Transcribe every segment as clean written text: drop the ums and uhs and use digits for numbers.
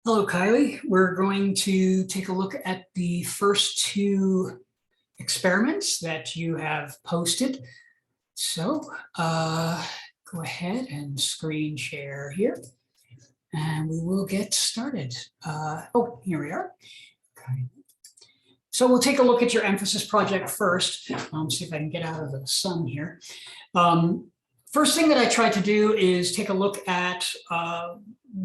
Hello, Kylie. We're going to take a look at the first two experiments that you have posted. So go ahead and screen share here, and we will get started. Oh, here we are. Okay. So we'll take a look at your emphasis project first. See if I can get out of the sun here. First thing that I tried to do is take a look at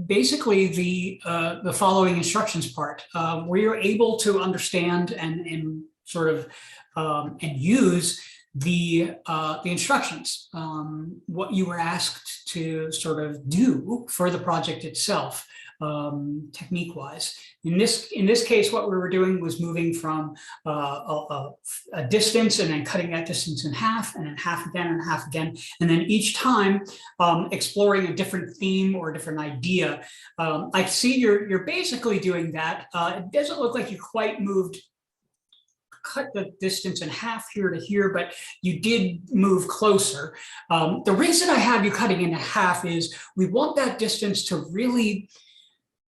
basically the following instructions part, where you're able to understand and sort of and use the instructions, what you were asked to sort of do for the project itself, technique wise. In this case, what we were doing was moving from a distance and then cutting that distance in half, and then half again and half again, and then each time exploring a different theme or a different idea. I see you're basically doing that. It doesn't look like you quite cut the distance in half here to here, but you did move closer. The reason I have you cutting in half is we want that distance to really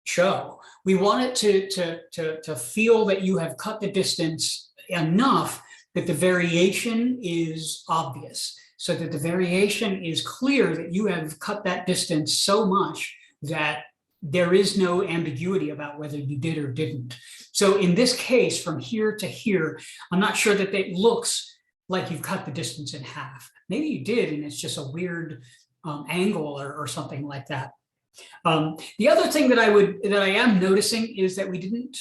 show. We want it to feel that you have cut the distance enough that the variation is obvious, so that the variation is clear that you have cut that distance so much that there is no ambiguity about whether you did or didn't. So in this case, from here to here, I'm not sure that it looks like you've cut the distance in half. Maybe you did, and it's just a weird angle or something like that. The other thing that I am noticing is that we didn't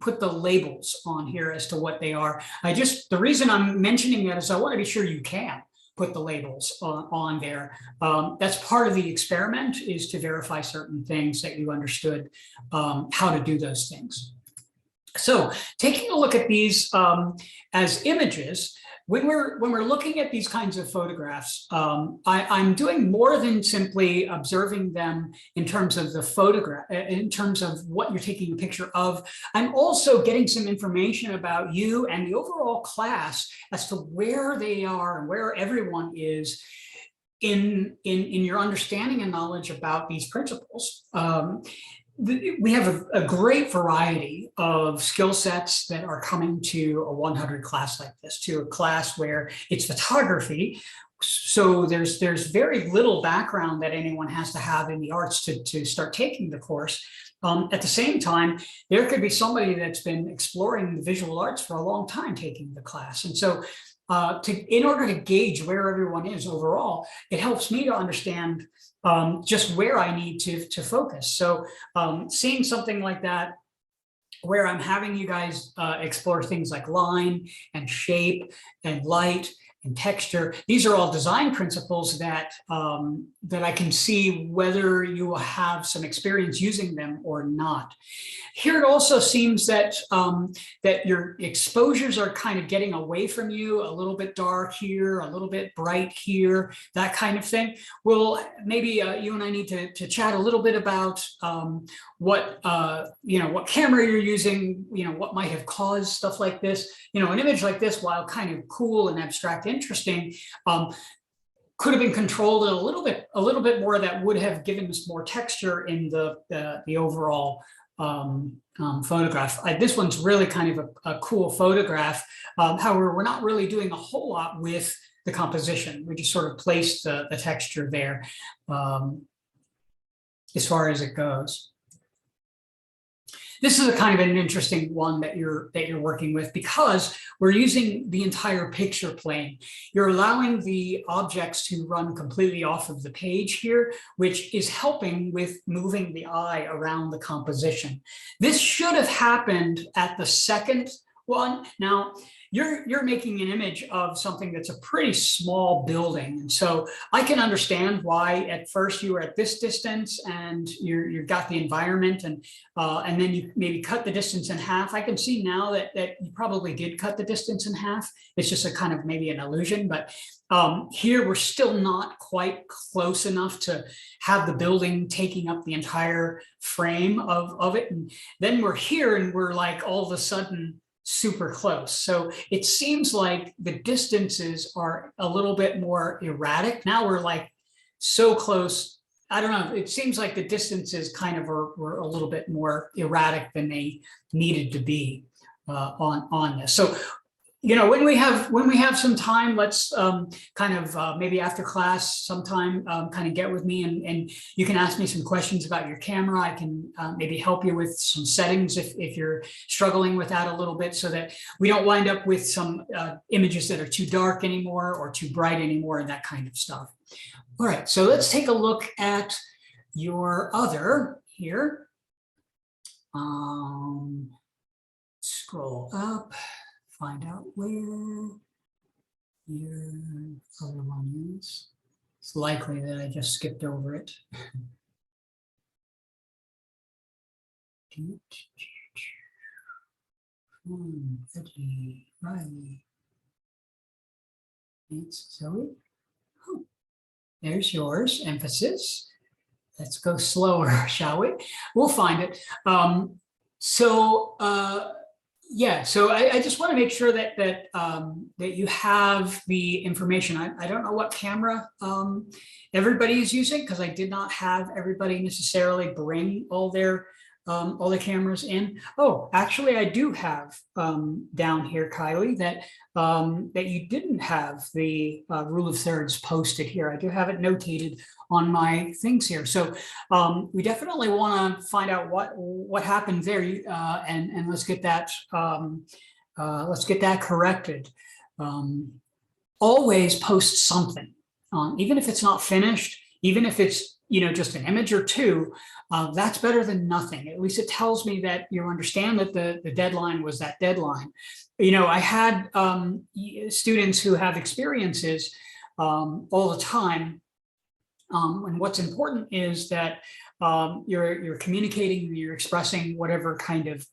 put the labels on here as to what they are. The reason I'm mentioning that is I want to be sure you can put the labels on there. That's part of the experiment, is to verify certain things that you understood how to do those things. So taking a look at these as images, when we're looking at these kinds of photographs, I'm doing more than simply observing them in terms of the photograph, in terms of what you're taking a picture of. I'm also getting some information about you and the overall class as to where they are and where everyone is in your understanding and knowledge about these principles. We have a great variety of skill sets that are coming to a 100 class like this, to a class where it's photography. So there's very little background that anyone has to have in the arts to start taking the course. At the same time, there could be somebody that's been exploring the visual arts for a long time taking the class. And so in order to gauge where everyone is overall, it helps me to understand just where I need to focus. So seeing something like that, where I'm having you guys explore things like line and shape and light and texture, these are all design principles that that I can see whether you will have some experience using them or not. Here it also seems that that your exposures are kind of getting away from you, a little bit dark here, a little bit bright here, that kind of thing. Well, maybe you and I need to chat a little bit about what what camera you're using, what might have caused stuff like this. An image like this, while kind of cool and abstract, interesting, could have been controlled a little bit more. That would have given us more texture in the overall photograph. This one's really kind of a cool photograph. However, we're not really doing a whole lot with the composition. We just sort of placed the texture there as far as it goes. This is a kind of an interesting one that you're working with, because we're using the entire picture plane. You're allowing the objects to run completely off of the page here, which is helping with moving the eye around the composition. This should have happened at the second one. Now, you're making an image of something that's a pretty small building. And so I can understand why at first you were at this distance and you've got the environment, and then you maybe cut the distance in half. I can see now that you probably did cut the distance in half. It's just a kind of maybe an illusion, but here we're still not quite close enough to have the building taking up the entire frame of it. And then we're here and we're like all of a sudden super close. So it seems like the distances are a little bit more erratic. Now we're like so close I don't know, it seems like the distances kind of were a little bit more erratic than they needed to be on this. So, you know, when we have some time, let's kind of maybe after class sometime kind of get with me, and you can ask me some questions about your camera. I can maybe help you with some settings if you're struggling with that a little bit, so that we don't wind up with some images that are too dark anymore or too bright anymore and that kind of stuff. All right, so let's take a look at your other here. Scroll up, find out where your other one is. It's likely that I just skipped over it. Right. It's Zoe. Oh. There's yours, emphasis. Let's go slower, shall we? We'll find it. Yeah, so I just want to make sure that you have the information. I don't know what camera everybody is using, because I did not have everybody necessarily bring all their cameras in. Oh, actually, I do have down here, Kylie, that you didn't have the rule of thirds posted here. I do have it notated on my things here. So we definitely want to find out what happened there, and let's get that corrected. Always post something, even if it's not finished, even if it's just an image or two. That's better than nothing. At least it tells me that you understand that the deadline was that deadline. I had students who have experiences all the time. And what's important is that you're communicating, you're expressing whatever kind of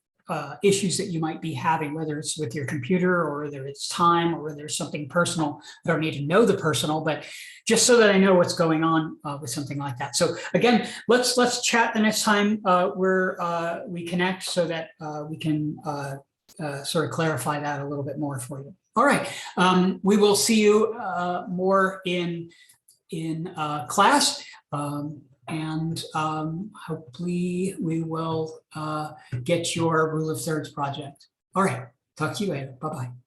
issues that you might be having, whether it's with your computer or whether it's time or whether it's something personal. I don't need to know the personal, but just so that I know what's going on with something like that. So again, let's chat the next time we connect, so that we can sort of clarify that a little bit more for you. All right, we will see you more in class. And hopefully we will get your rule of thirds project. All right, talk to you later. Bye-bye.